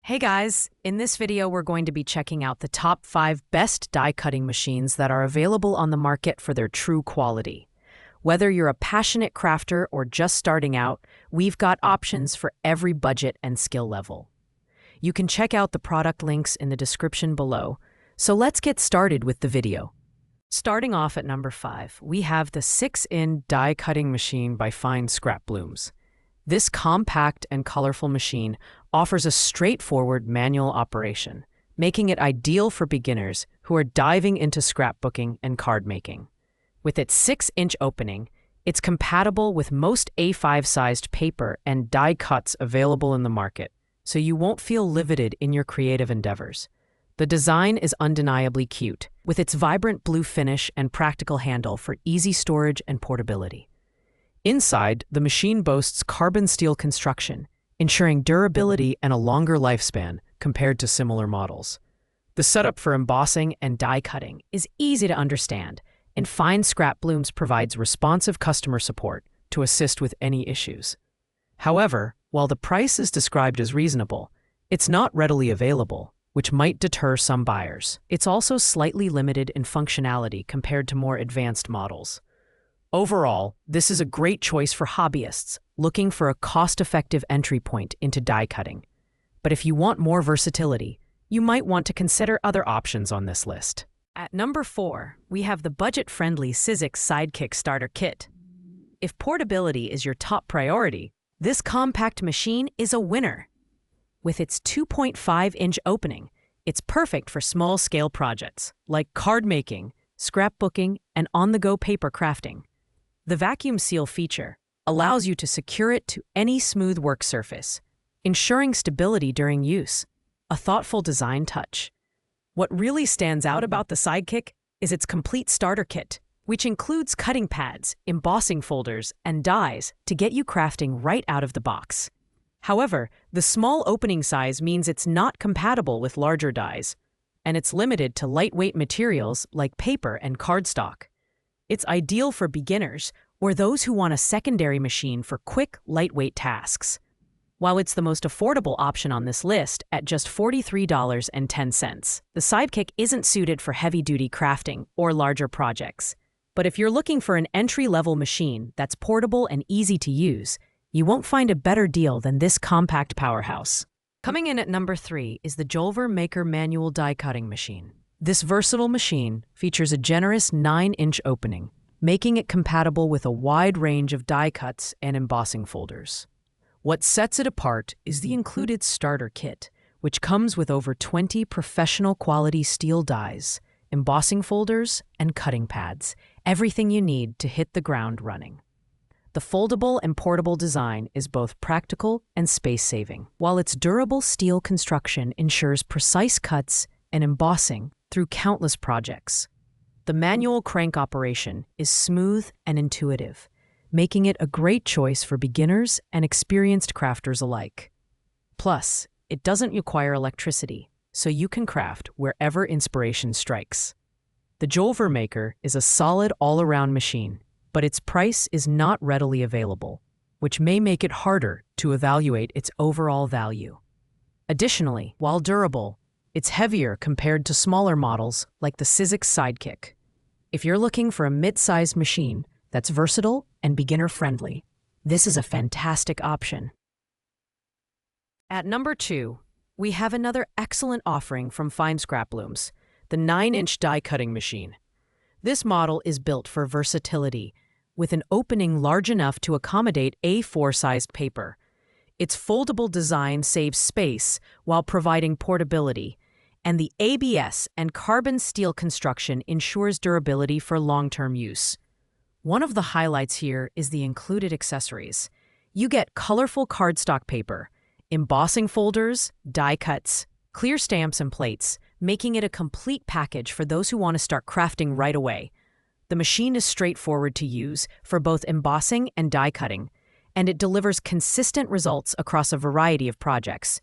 Hey guys, in this video we're going to be checking out the top 5 best die cutting machines that are available on the market for their true quality. Whether you're a passionate crafter or just starting out, we've got options for every budget and skill level. You can check out the product links in the description below, so let's get started with the video. Starting off at number 5, we have the 6-in die cutting machine by Fine Scrap Blooms. This compact and colorful machine offers a straightforward manual operation, making it ideal for beginners who are diving into scrapbooking and card making. With its 6-inch opening, it's compatible with most A5-sized paper and die cuts available in the market, so you won't feel limited in your creative endeavors. The design is undeniably cute, with its vibrant blue finish and practical handle for easy storage and portability. Inside, the machine boasts carbon steel construction, ensuring durability and a longer lifespan compared to similar models. The setup for embossing and die cutting is easy to understand, and Fine Scrap Blooms provides responsive customer support to assist with any issues. However, while the price is described as reasonable, it's not readily available, which might deter some buyers. It's also slightly limited in functionality compared to more advanced models. Overall, this is a great choice for hobbyists looking for a cost-effective entry point into die cutting. But if you want more versatility, you might want to consider other options on this list. At number 4, we have the budget-friendly Sizzix Sidekick Starter Kit. If portability is your top priority, this compact machine is a winner. With its 2.5-inch opening, it's perfect for small-scale projects like card making, scrapbooking, and on-the-go paper crafting. The vacuum seal feature allows you to secure it to any smooth work surface, ensuring stability during use, a thoughtful design touch. What really stands out about the Sidekick is its complete starter kit, which includes cutting pads, embossing folders, and dies to get you crafting right out of the box. However, the small opening size means it's not compatible with larger dies, and it's limited to lightweight materials like paper and cardstock. It's ideal for beginners or those who want a secondary machine for quick, lightweight tasks. While it's the most affordable option on this list at just $43.10, the Sidekick isn't suited for heavy-duty crafting or larger projects. But if you're looking for an entry-level machine that's portable and easy to use, you won't find a better deal than this compact powerhouse. Coming in at number 3 is the Jolver Maker Manual Die Cutting Machine. This versatile machine features a generous 9-inch opening, making it compatible with a wide range of die cuts and embossing folders. What sets it apart is the included starter kit, which comes with over 20 professional-quality steel dies, embossing folders, and cutting pads, everything you need to hit the ground running. The foldable and portable design is both practical and space-saving, while its durable steel construction ensures precise cuts and embossing through countless projects. The manual crank operation is smooth and intuitive, making it a great choice for beginners and experienced crafters alike. Plus, it doesn't require electricity, so you can craft wherever inspiration strikes. The Jolver Maker is a solid all-around machine, but its price is not readily available, which may make it harder to evaluate its overall value. Additionally, while durable, it's heavier compared to smaller models like the Sizzix Sidekick. If you're looking for a mid-sized machine that's versatile and beginner-friendly, this is a fantastic option. At number 2, we have another excellent offering from Fine Scrap Blooms, the 9-inch die cutting machine. This model is built for versatility, with an opening large enough to accommodate A4-sized paper. Its foldable design saves space while providing portability, and the ABS and carbon steel construction ensures durability for long-term use. One of the highlights here is the included accessories. You get colorful cardstock paper, embossing folders, die cuts, clear stamps, and plates, making it a complete package for those who want to start crafting right away. The machine is straightforward to use for both embossing and die cutting, and it delivers consistent results across a variety of projects.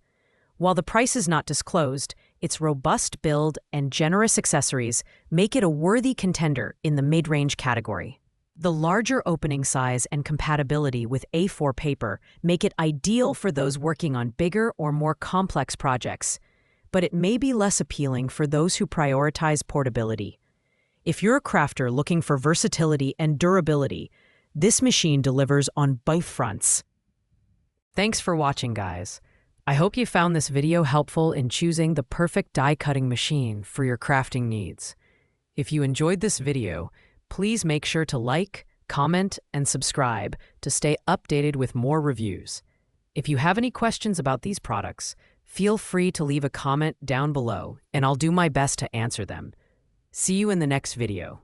While the price is not disclosed, its robust build and generous accessories make it a worthy contender in the mid-range category. The larger opening size and compatibility with A4 paper make it ideal for those working on bigger or more complex projects, but it may be less appealing for those who prioritize portability. If you're a crafter looking for versatility and durability, this machine delivers on both fronts. Thanks for watching, guys. I hope you found this video helpful in choosing the perfect die-cutting machine for your crafting needs. If you enjoyed this video, please make sure to like, comment, and subscribe to stay updated with more reviews. If you have any questions about these products, feel free to leave a comment down below, and I'll do my best to answer them. See you in the next video.